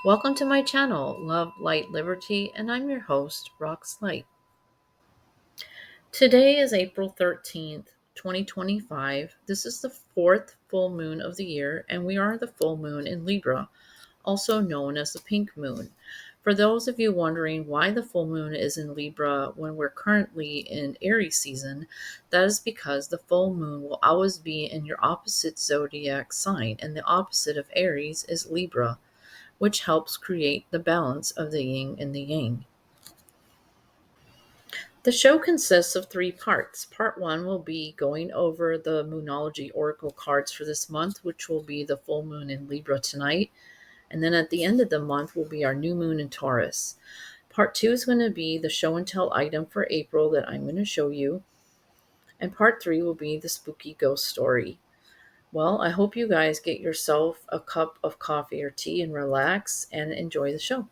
Welcome to my channel, Love, Light, Liberty, and I'm your host, Rox Light. Today is April 13th, 2025. This is the fourth full moon of the year, and we are the full moon in Libra, also known as the pink moon. For those of you wondering why the full moon is in Libra when we're currently in Aries season, that is because the full moon will always be in your opposite zodiac sign, and the opposite of Aries is Libra, which helps create the balance of the yin and the yang. The show consists of three parts. Part one will be going over the Moonology Oracle cards for this month, which will be the full moon in Libra tonight. And then at the end of the month will be our new moon in Taurus. Part two is going to be the show and tell item for April that I'm going to show you. And part three will be the spooky ghost story. Well, I hope you guys get yourself a cup of coffee or tea and relax and enjoy the show.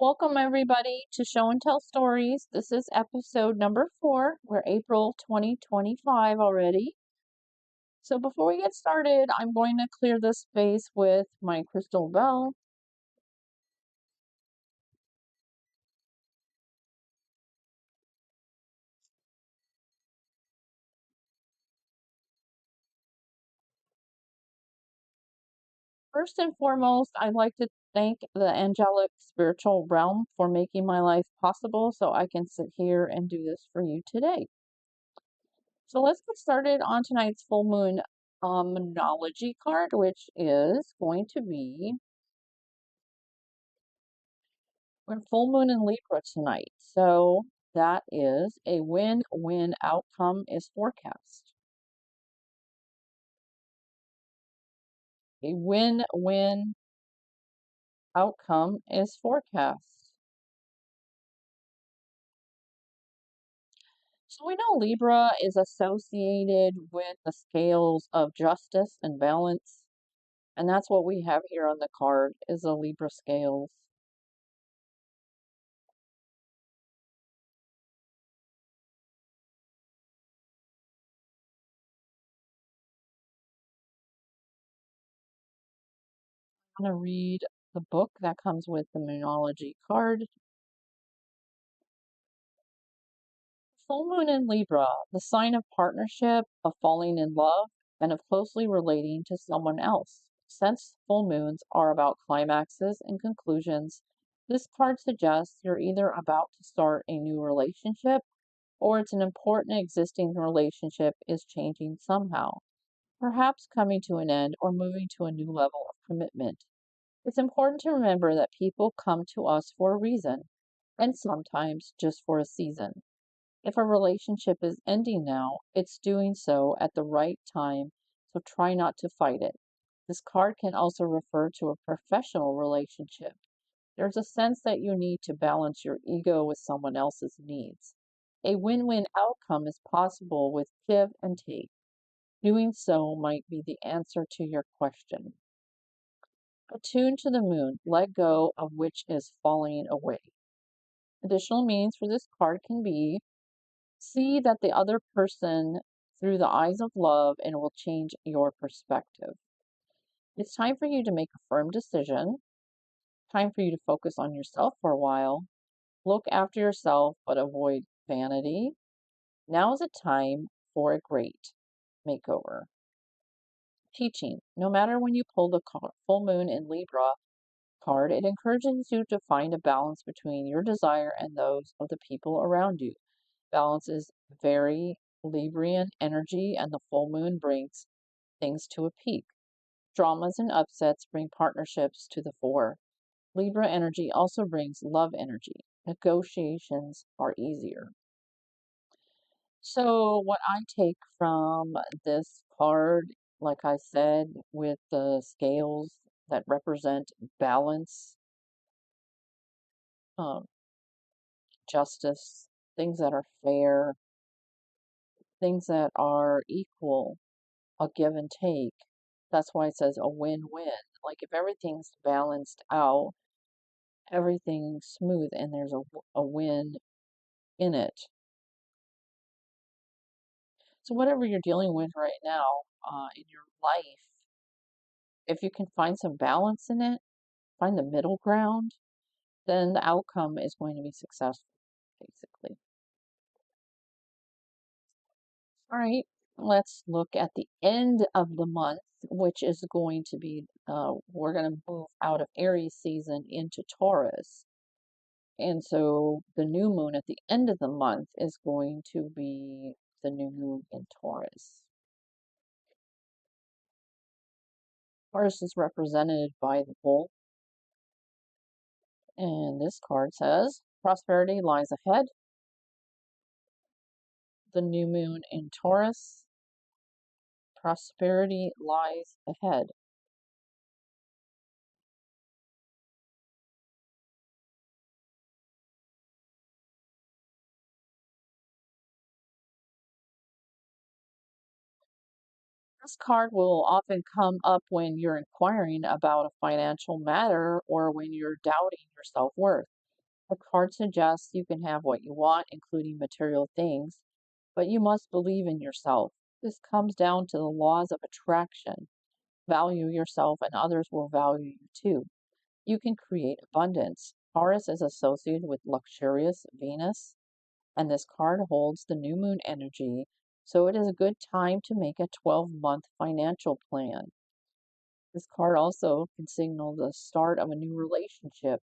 Welcome, everybody, to Show and Tell Stories. This is episode number 4. We're April 2025 already. So before we get started, I'm going to clear this space with my crystal bell. First and foremost, I'd like to thank the angelic spiritual realm for making my life possible so I can sit here and do this for you today. So let's get started on tonight's full moon Moonology card, which is going to be, we're full moon in Libra tonight. So that is a win-win outcome is forecast. A win-win outcome is forecast. So we know Libra is associated with the scales of justice and balance, and that's what we have here on the card is the Libra scales. I'm going to read the book that comes with the Moonology card. Full moon in Libra, the sign of partnership, of falling in love, and of closely relating to someone else. Since full moons are about climaxes and conclusions, this card suggests you're either about to start a new relationship or it's an important existing relationship is changing somehow, perhaps coming to an end or moving to a new level of commitment. It's important to remember that people come to us for a reason, and sometimes just for a season. If a relationship is ending now, it's doing so at the right time, so try not to fight it. This card can also refer to a professional relationship. There's a sense that you need to balance your ego with someone else's needs. A win win outcome is possible with give and take. Doing so might be the answer to your question. Attune to the moon, let go of which is falling away. Additional meanings for this card can be see that the other person through the eyes of love and it will change your perspective. It's time for you to make a firm decision, time for you to focus on yourself for a while, look after yourself but avoid vanity. Now is a time for a great makeover. Teaching. No matter when you pull the full moon in Libra card, it encourages you to find a balance between your desire and those of the people around you. Balance is very Librian energy, and the full moon brings things to a peak. Dramas and upsets bring partnerships to the fore. Libra energy also brings love energy. Negotiations are easier. So, what I take from this card, like I said, with the scales that represent balance, um, justice, things that are fair, things that are equal, a give and take. That's why it says a win-win. Like if everything's balanced out, everything's smooth, and there's a win in it. So whatever you're dealing with right now in your life, if you can find some balance in it, find the middle ground, then the outcome is going to be successful, basically. All right, let's look at the end of the month, which is going to be, we're going to move out of Aries season into Taurus. And so the new moon at the end of the month is going to be the new moon in Taurus. Taurus is represented by the bull, and this card says, prosperity lies ahead. The new moon in Taurus, prosperity lies ahead. This card will often come up when you're inquiring about a financial matter or when you're doubting your self-worth. The card suggests you can have what you want, including material things, but you must believe in yourself. This comes down to the laws of attraction. Value yourself, and others will value you too. You can create abundance. Taurus is associated with luxurious Venus, and this card holds the new moon energy, so it is a good time to make a 12-month financial plan. This card also can signal the start of a new relationship.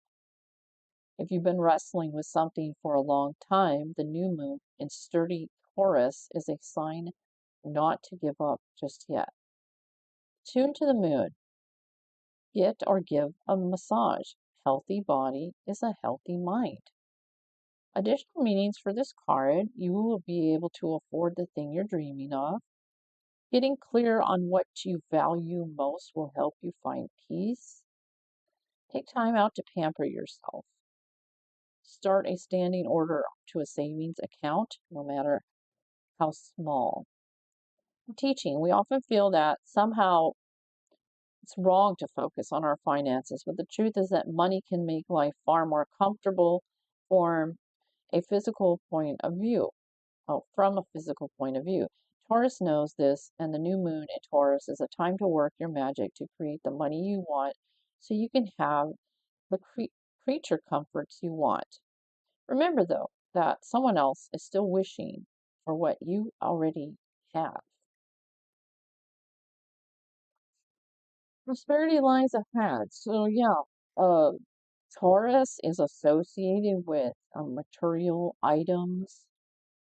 If you've been wrestling with something for a long time, the new moon in sturdy Taurus is a sign not to give up just yet. Tune to the moon. Get or give a massage. Healthy body is a healthy mind. Additional meanings for this card: you will be able to afford the thing you're dreaming of. Getting clear on what you value most will help you find peace. Take time out to pamper yourself. Start a standing order to a savings account, no matter how small. Teaching, we often feel that somehow it's wrong to focus on our finances, but the truth is that money can make life far more comfortable from a physical point of view. From a physical point of view. Taurus knows this, and the new moon in Taurus is a time to work your magic to create the money you want so you can have the creature comforts you want. Remember, though, that someone else is still wishing for what you already have. Prosperity lies ahead. So, yeah, uh, Taurus is associated with material items,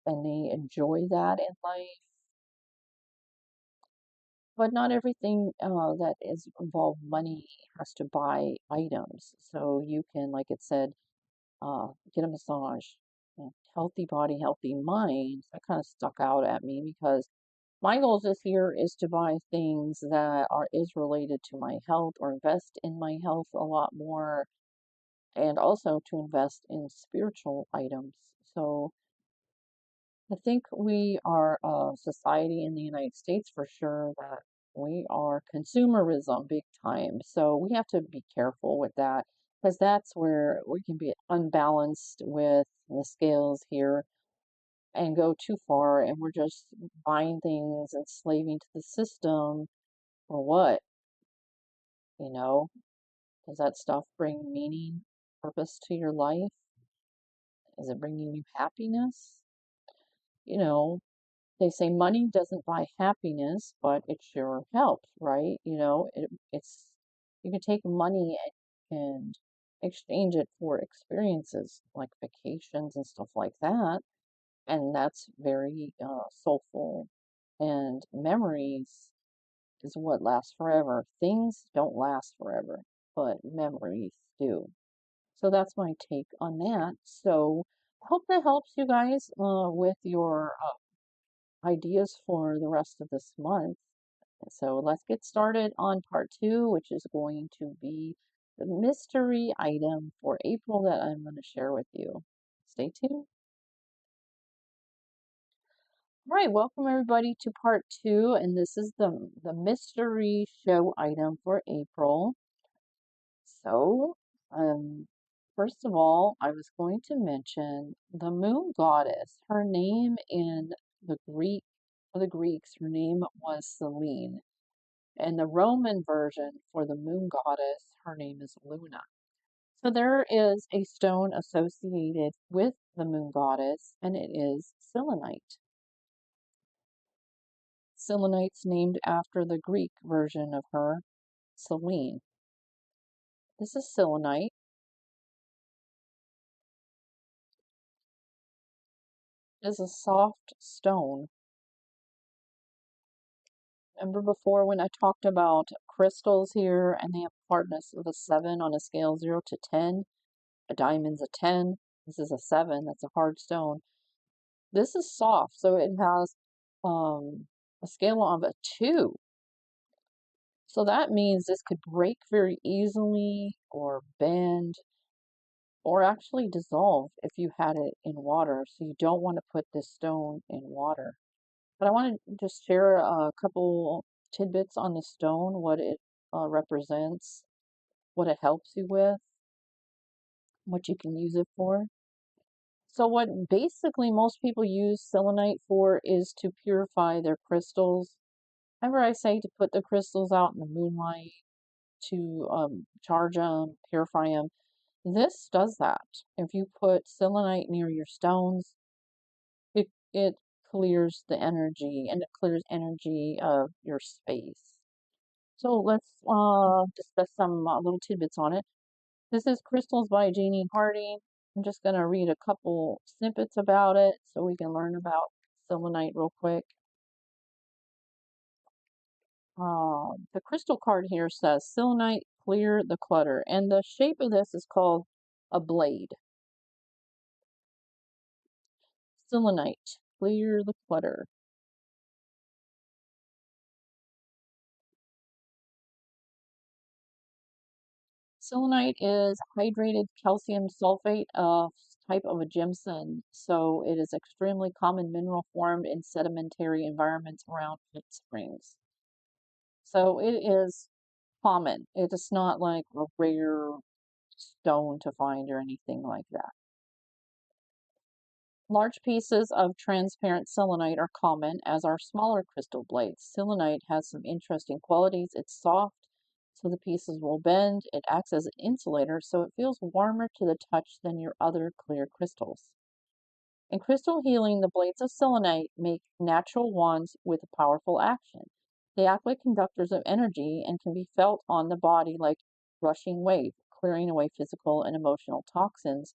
and they enjoy that in life. But not everything that is involved money has to buy items. So you can, like it said, get a massage. Healthy body, healthy mind. That kind of stuck out at me because my goal this year is to buy things that are is related to my health or invest in my health a lot more, and also to invest in spiritual items. So I think we are a society in the United States for sure that we are consumerism big time. So we have to be careful with that because that's where we can be unbalanced with the scales here and go too far, and we're just buying things and slaving to the system for what? You know, does that stuff bring meaning, purpose to your life? Is it bringing you happiness? You know, they say money doesn't buy happiness, but it sure helps, right? It's you can take money and exchange it for experiences like vacations and stuff like that, and that's very soulful. And memories is what lasts forever. Things don't last forever, but memories do. So that's my take on that. So I hope that helps you guys with your ideas for the rest of this month. So let's get started on part two, which is going to be the mystery item for April that I'm going to share with you. Stay tuned. All right, welcome everybody to part two, and this is the mystery show item for April. So, first of all, I was going to mention the moon goddess. Her name in the Greek, for the Greeks, her name was Selene. And the Roman version for the moon goddess, her name is Luna. So there is a stone associated with the moon goddess, and it is selenite. Selenite's named after the Greek version of her, Selene. This is selenite. It is a soft stone. Remember before when I talked about crystals here and they have hardness of a 7 on a scale 0 to 10? A diamond's a 10. This is a 7. That's a hard stone. This is soft, so it has a scale of a 2. So that means this could break very easily or bend or actually dissolve if you had it in water. So you don't want to put this stone in water. But I want to just share a couple tidbits on the stone, what it represents, what it helps you with, what you can use it for. So what basically most people use selenite for is to purify their crystals. Remember I say to put the crystals out in the moonlight, to charge them, purify them. This does that. If you put selenite near your stones, it clears the energy and it clears energy of your space. So let's discuss some little tidbits on it. This is Crystals by Janie Hardy. I'm just going to read a couple snippets about it so we can learn about selenite real quick. The crystal card here says selenite, clear the clutter, and the shape of this is called a blade. Selenite, clear the clutter. Selenite is hydrated calcium sulfate, a type of a gemstone, so it is extremely common mineral formed in sedimentary environments around hot springs. So it is common. It is not like a rare stone to find or anything like that. Large pieces of transparent selenite are common, as are smaller crystal blades. Selenite has some interesting qualities. It's soft, so the pieces will bend. It acts as an insulator, so it feels warmer to the touch than your other clear crystals. In crystal healing, the blades of selenite make natural wands with a powerful action. They act like conductors of energy and can be felt on the body like rushing wave, clearing away physical and emotional toxins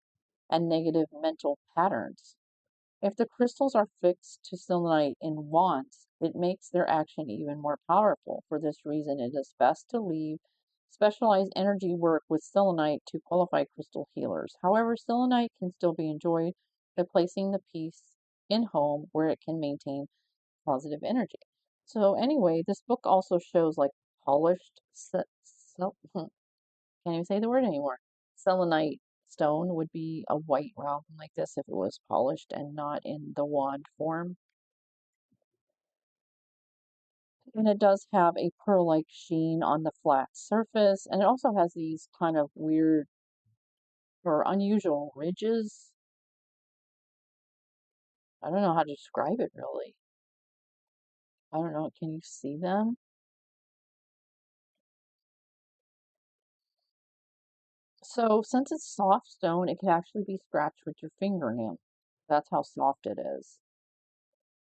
and negative mental patterns. If the crystals are fixed to selenite in wands, it makes their action even more powerful. For this reason, it is best to leave specialized energy work with selenite to qualified crystal healers. However, selenite can still be enjoyed by placing the piece in home where it can maintain positive energy. So anyway, this book also shows like polished, can't even say the word anymore, selenite stone would be a white round like this if it was polished and not in the wand form. And it does have a pearl-like sheen on the flat surface, and it also has these kind of weird or unusual ridges. I don't know how to describe it really. I don't know, can you see them? So since it's soft stone, it can actually be scratched with your fingernail. That's how soft it is.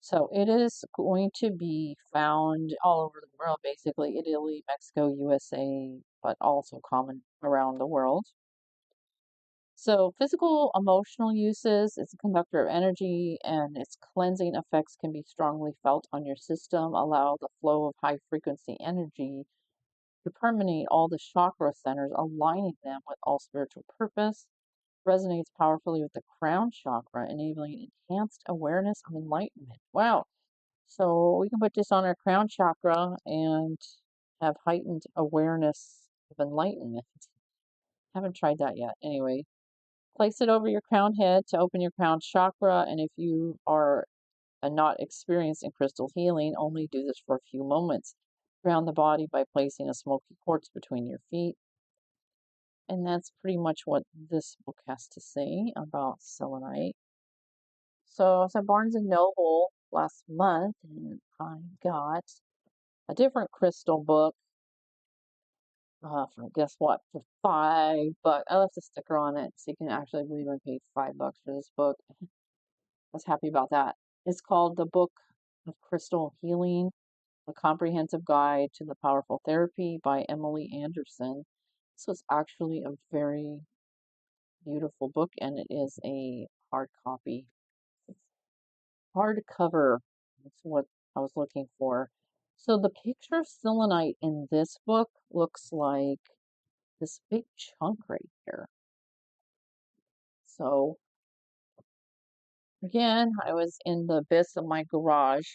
So it is going to be found all over the world, basically Italy, Mexico, USA, but also common around the world. So physical, emotional uses, it's a conductor of energy and its cleansing effects can be strongly felt on your system, allow the flow of high frequency energy to permeate all the chakra centers, aligning them with all spiritual purpose. Resonates powerfully with the crown chakra, enabling enhanced awareness of enlightenment. Wow. So we can put this on our crown chakra and have heightened awareness of enlightenment. Haven't tried that yet. Anyway, place it over your crown head to open your crown chakra. And if you are not experienced in crystal healing, only do this for a few moments. Ground the body by placing a smoky quartz between your feet. And that's pretty much what this book has to say about selenite. So I was at Barnes and Noble last month and I got a different crystal book. For guess what? For $5. I left a sticker on it, so you can actually believe I paid $5 for this book. I was happy about that. It's called The Book of Crystal Healing: A Comprehensive Guide to the Powerful Therapy by Emily Anderson. This was actually a very beautiful book, and it is a hard copy. It's hardcover. That's what I was looking for. So the picture of selenite in this book looks like this big chunk right here. So again, I was in the abyss of my garage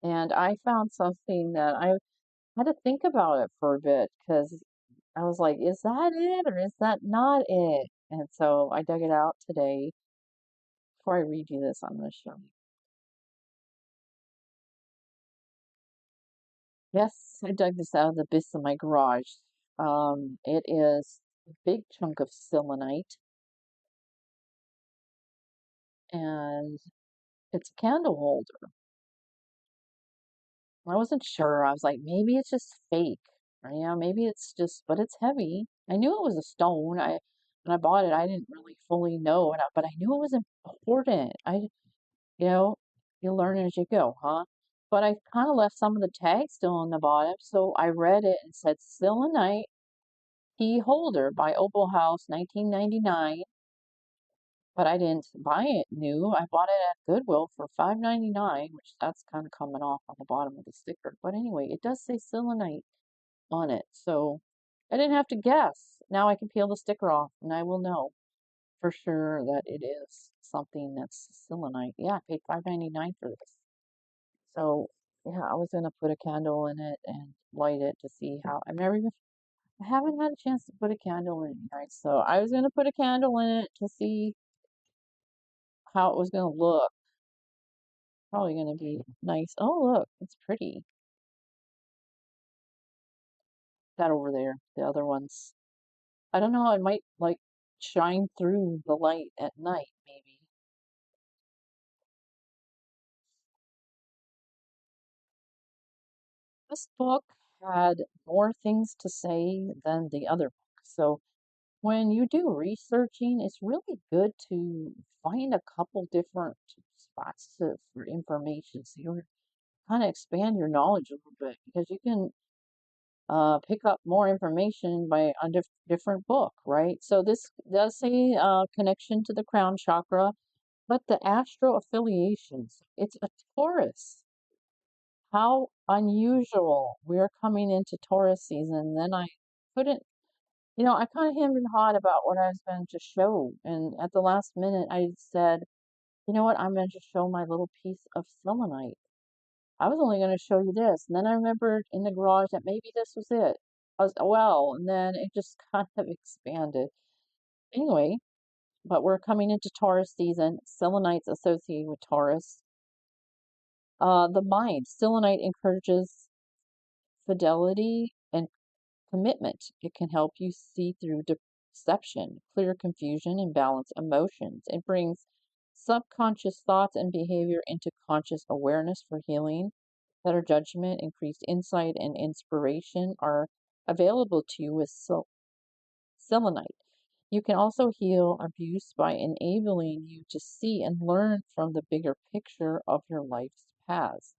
and I found something that I had to think about it for a bit because I was like, is that it or is that not it? And so I dug it out today. Before I read you this, I'm going to show you. Yes, I dug this out of the abyss of my garage. It is a big chunk of selenite and it's a candle holder. I wasn't sure. I was like, maybe it's just fake. Or, maybe it's just, but it's heavy. I knew it was a stone. When I bought it, I didn't really fully know, but I knew it was important. You know, you learn as you go, huh? But I kind of left some of the tags still on the bottom, so I read it and said Selenite Key Holder by Opal House, 1999. But I didn't buy it new. I bought it at Goodwill for $5.99, which that's kind of coming off on the bottom of the sticker. But anyway, it does say selenite on it, so I didn't have to guess. Now I can peel the sticker off, and I will know for sure that it is something that's selenite. Yeah, I paid $5.99 for this. So yeah, I was gonna put a candle in it and light it to see how. I haven't had a chance to put a candle in it, guys. So I was gonna put a candle in it to see how it was gonna look. Probably gonna be nice. Oh, look, it's pretty. That over there, the other ones. I don't know, it might like shine through the light at night, maybe. This book had more things to say than the other book. So when you do researching, it's really good to find a couple different spots for information. So you kind of expand your knowledge a little bit because you can pick up more information by a different book, right? So this does say connection to the crown chakra, but the astro affiliations, it's a Taurus. How unusual. We're coming into Taurus season. Then I couldn't, I kind of hemmed and hawed about what I was going to show. And at the last minute, I said, you know what? I'm going to just show my little piece of selenite. I was only going to show you this. And then I remembered in the garage that maybe this was it. And then it just kind of expanded. Anyway, but we're coming into Taurus season. Selenites associated with Taurus. The mind. Selenite encourages fidelity and commitment. It can help you see through deception, clear confusion, and balance emotions. It brings subconscious thoughts and behavior into conscious awareness for healing. Better judgment, increased insight, and inspiration are available to you with selenite. You can also heal abuse by enabling you to see and learn from the bigger picture of your life's paths.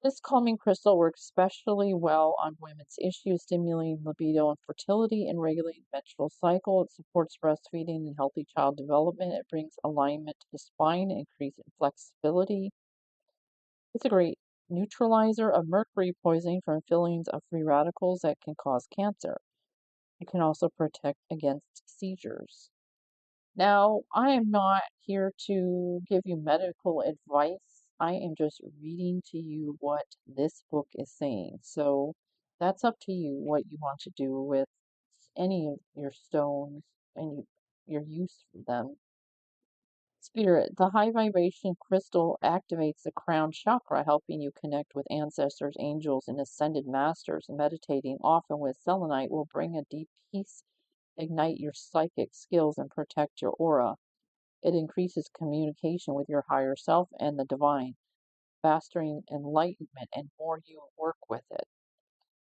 This calming crystal works especially well on women's issues, stimulating libido and fertility and regulating menstrual cycle. It supports breastfeeding and healthy child development. It brings alignment to the spine, increasing flexibility. It's a great neutralizer of mercury poisoning from fillings of free radicals that can cause cancer. It can also protect against seizures. Now, I am not here to give you medical advice. I am just reading to you what this book is saying. So that's up to you what you want to do with any of your stones and your use for them. Spirit, the high vibration crystal activates the crown chakra, helping you connect with ancestors, angels, and ascended masters. Meditating often with selenite will bring a deep peace, ignite your psychic skills, and protect your aura. It increases communication with your higher self and the divine. faster enlightenment and more you work with it.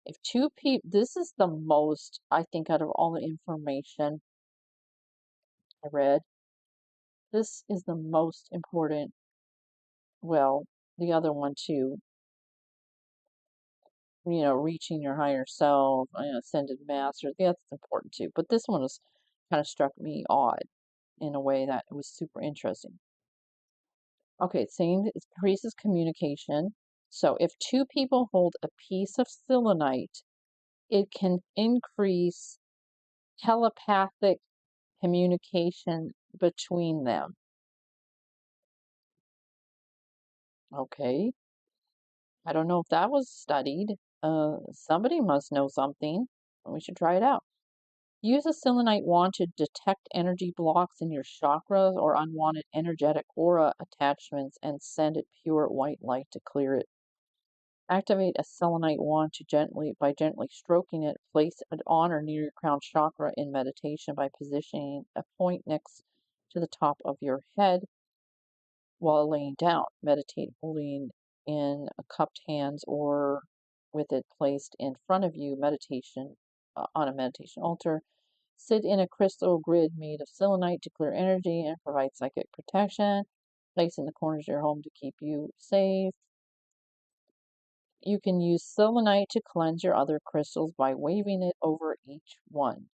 If two people, this is the most, I think, out of all the information I read, this is the most important. Well, the other one too, reaching your higher self, ascended master, yeah, that's important too. But this one was kind of struck me odd in a way that it was super interesting. Okay, it's saying it increases communication. So if two people hold a piece of selenite, it can increase telepathic communication between them. Okay, I don't know if that was studied. Somebody must know something. We should try it out. Use a selenite wand to detect energy blocks in your chakras or unwanted energetic aura attachments and send it pure white light to clear it. Activate a selenite wand by gently stroking it. Place it on or near your crown chakra in meditation by positioning a point next to the top of your head while laying down. Meditate holding in a cupped hands or with it placed in front of you. Meditation on a meditation altar. Sit in a crystal grid made of selenite to clear energy and provide psychic protection. Place in the corners of your home to keep you safe. You can use selenite to cleanse your other crystals by waving it over each one.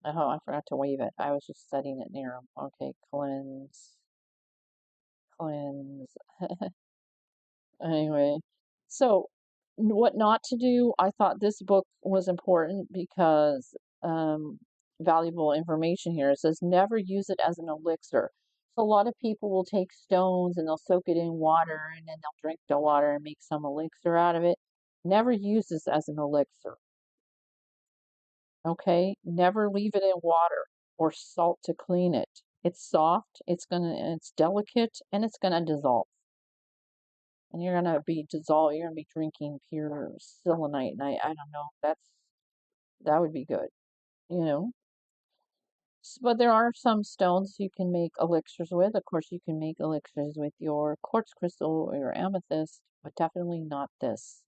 Oh, I forgot to wave it. I was just setting it near them. Okay, cleanse, cleanse. Anyway, so what not to do? I thought this book was important because valuable information here. It says never use it as an elixir. So a lot of people will take stones and they'll soak it in water and then they'll drink the water and make some elixir out of it. Never use this as an elixir. Okay? Never leave it in water or salt to clean it. It's soft, it's delicate, and it's gonna dissolve. And you're gonna be dissolved. You're gonna be drinking pure selenite, and I don't know. That would be good, you know. But there are some stones you can make elixirs with. Of course, you can make elixirs with your quartz crystal or your amethyst, but definitely not this.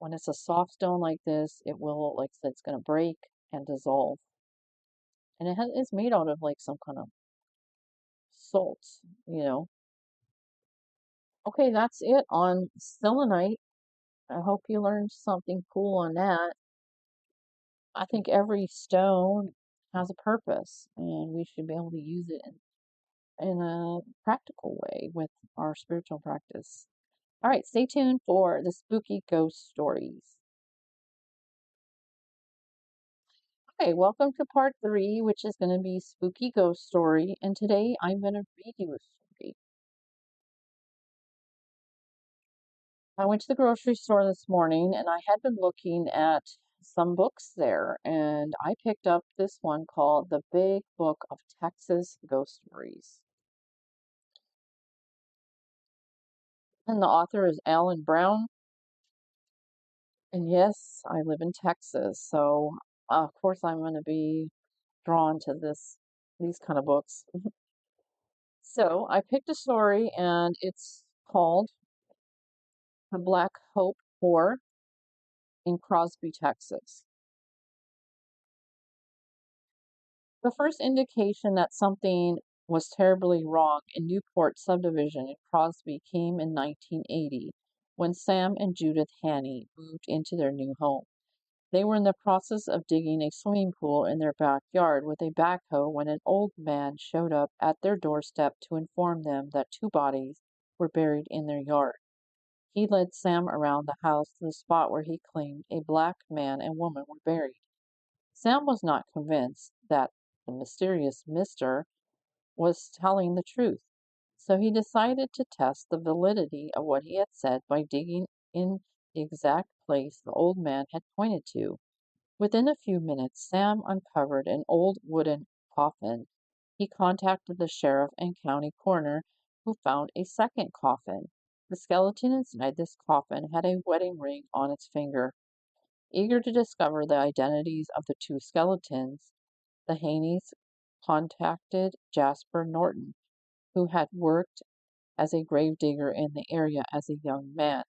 When it's a soft stone like this, it will, like I said, it's gonna break and dissolve, and it's made out of like some kind of salts, you know. Okay, that's it on selenite. I hope you learned something cool on that. I think every stone has a purpose, and we should be able to use it in a practical way with our spiritual practice. All right, stay tuned for the spooky ghost stories. Okay, welcome to part 3, which is going to be spooky ghost story, and today I'm going to read you a story. I went to the grocery store this morning, and I had been looking at some books there, and I picked up this one called The Big Book of Texas Ghost Stories. And the author is Alan Brown. And yes, I live in Texas, so of course I'm going to be drawn to these kind of books. So I picked a story, and it's called The Black Hope Whore in Crosby, Texas. The first indication that something was terribly wrong in Newport subdivision in Crosby came in 1980 when Sam and Judith Haney moved into their new home. They were in the process of digging a swimming pool in their backyard with a backhoe when an old man showed up at their doorstep to inform them that 2 bodies were buried in their yard. He led Sam around the house to the spot where he claimed a black man and woman were buried. Sam was not convinced that the mysterious Mister was telling the truth, so he decided to test the validity of what he had said by digging in the exact place the old man had pointed to. Within a few minutes, Sam uncovered an old wooden coffin. He contacted the sheriff and county coroner, who found a second coffin. The skeleton inside this coffin had a wedding ring on its finger. Eager to discover the identities of the 2 skeletons, the Haneys contacted Jasper Norton, who had worked as a gravedigger in the area as a young man.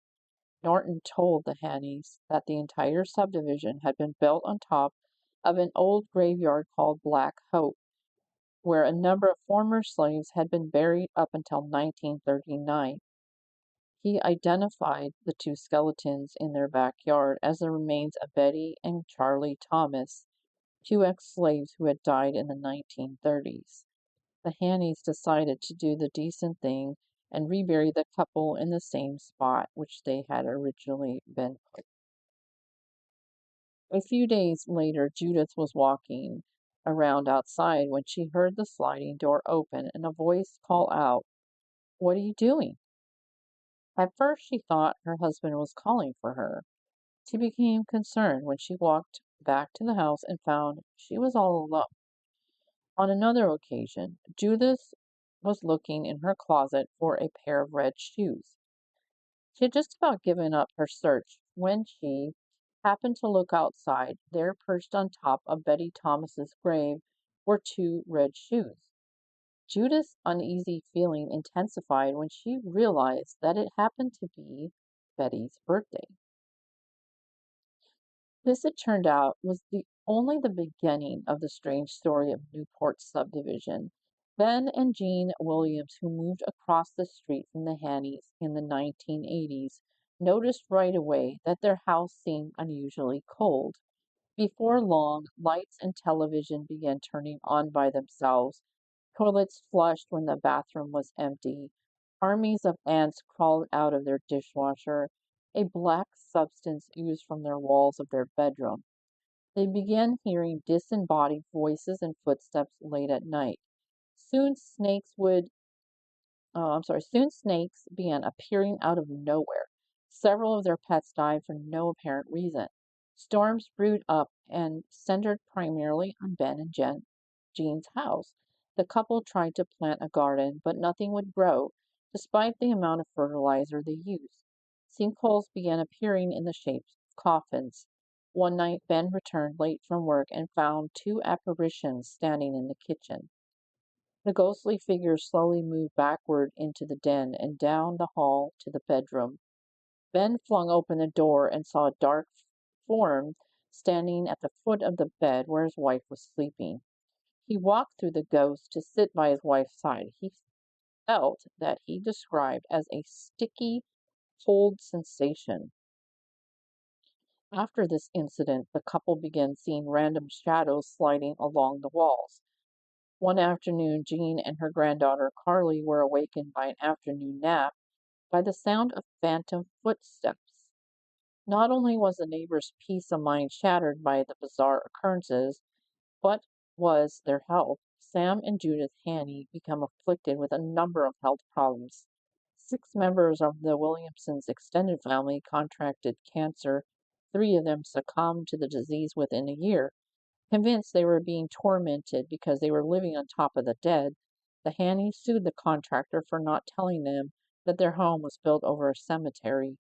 Norton told the Hanneys that the entire subdivision had been built on top of an old graveyard called Black Hope, where a number of former slaves had been buried up until 1939. He identified the two skeletons in their backyard as the remains of Betty and Charlie Thomas, two ex-slaves who had died in the 1930s. The Hanneys decided to do the decent thing and rebury the couple in the same spot which they had originally been put. A few days later, Judith was walking around outside when she heard the sliding door open and a voice call out, "What are you doing?" At first, she thought her husband was calling for her. She became concerned when she walked back to the house and found she was all alone. On another occasion, Judith was looking in her closet for a pair of red shoes. She had just about given up her search when she happened to look outside. There, perched on top of Betty Thomas's grave, were two red shoes. Judith's uneasy feeling intensified when she realized that it happened to be Betty's birthday. This, it turned out, was only the beginning of the strange story of Newport's subdivision. Ben and Jean Williams, who moved across the street from the Hanneys in the 1980s, noticed right away that their house seemed unusually cold. Before long, lights and television began turning on by themselves. Toilets flushed when the bathroom was empty. Armies of ants crawled out of their dishwasher. A black substance oozed from the walls of their bedroom. They began hearing disembodied voices and footsteps late at night. Soon snakes would Soon snakes began appearing out of nowhere. Several of their pets died for no apparent reason. Storms brewed up and centered primarily on Ben and Jean's house. The couple tried to plant a garden, but nothing would grow, despite the amount of fertilizer they used. Sinkholes began appearing in the shapes of coffins. One night, Ben returned late from work and found two apparitions standing in the kitchen. The ghostly figures slowly moved backward into the den and down the hall to the bedroom. Ben flung open the door and saw a dark form standing at the foot of the bed where his wife was sleeping. He walked through the ghost to sit by his wife's side. He felt that he described as a sticky, cold sensation. After this incident, the couple began seeing random shadows sliding along the walls. One afternoon, Jean and her granddaughter Carly were awakened by an afternoon nap by the sound of phantom footsteps. Not only was the neighbors' peace of mind shattered by the bizarre occurrences, but was their health. Sam and Judith Hanney became afflicted with a number of health problems. 6 members of the Williamsons' extended family contracted cancer. 3 of them succumbed to the disease within a year. Convinced they were being tormented because they were living on top of the dead, the Hanneys sued the contractor for not telling them that their home was built over a cemetery.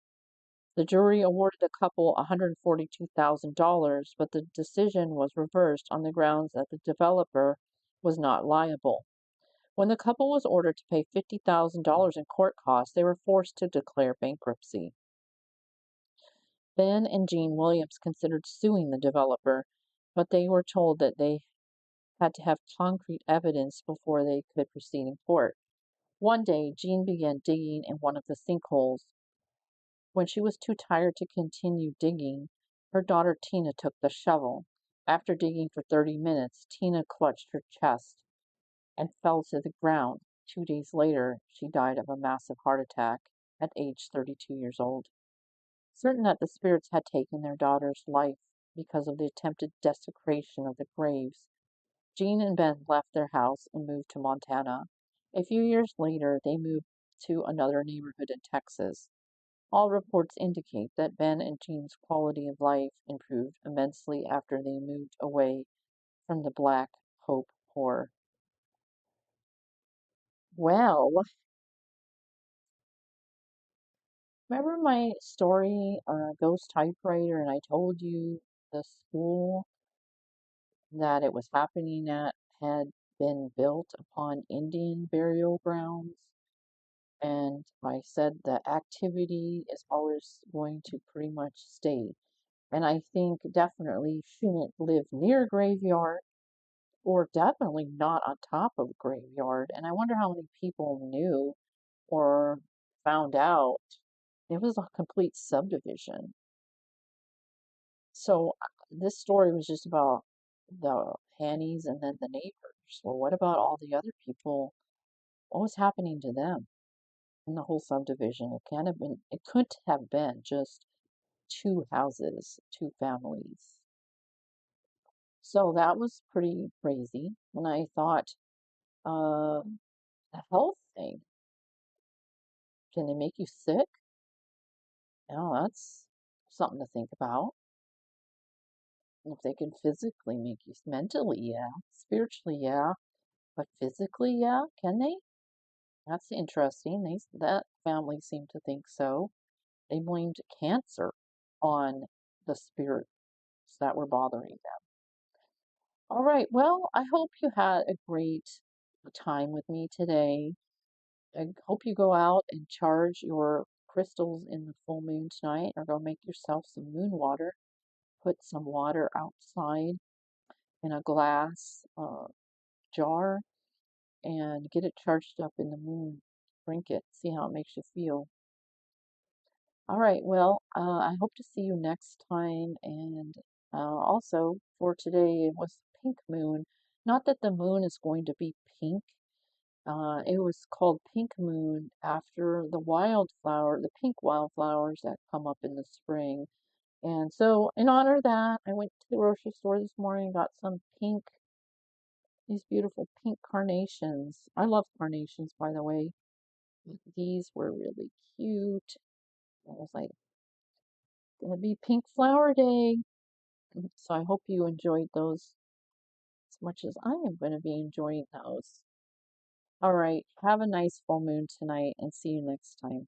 The jury awarded the couple $142,000, but the decision was reversed on the grounds that the developer was not liable. When the couple was ordered to pay $50,000 in court costs, they were forced to declare bankruptcy. Ben and Jean Williams considered suing the developer, but they were told that they had to have concrete evidence before they could proceed in court. One day, Jean began digging in one of the sinkholes. When she was too tired to continue digging, her daughter Tina took the shovel. After digging for 30 minutes, Tina clutched her chest and fell to the ground. 2 days later, she died of a massive heart attack at age 32 years old. Certain that the spirits had taken their daughter's life because of the attempted desecration of the graves, Jean and Ben left their house and moved to Montana. A few years later, they moved to another neighborhood in Texas. All reports indicate that Ben and Jean's quality of life improved immensely after they moved away from the Black Hope horror. Well, remember my story, Ghost Typewriter, and I told you the school that it was happening at had been built upon Indian burial grounds? And I said that activity is always going to pretty much stay. And I think definitely shouldn't live near a graveyard or definitely not on top of a graveyard. And I wonder how many people knew or found out it was a complete subdivision. So this story was just about the Hannies and then the neighbors. Well, what about all the other people? What was happening to them in the whole subdivision? It couldn't have been just two houses, two families. So that was pretty crazy. And I thought, uh, the health thing, can it make you sick? Oh, that's something to think about. If they can physically make you, mentally, yeah, spiritually, yeah, but physically, yeah, can they? That's interesting. That family seemed to think so. They blamed cancer on the spirits that were bothering them. All right, well, I hope you had a great time with me today. I hope you go out and charge your crystals in the full moon tonight, or go make yourself some moon water. Put some water outside in a glass jar and get it charged up in the moon. Drink it, see how it makes you feel. All right, well, I hope to see you next time. And also for today, it was pink moon. Not that the moon is going to be pink. It was called pink moon after the pink wildflowers that come up in the spring. And so, in honor of that, I went to the grocery store this morning and got these beautiful pink carnations. I love carnations, by the way. These were really cute. I was like, gonna be pink flower day. So I hope you enjoyed those as much as I am going to be enjoying those. All right, have a nice full moon tonight and see you next time.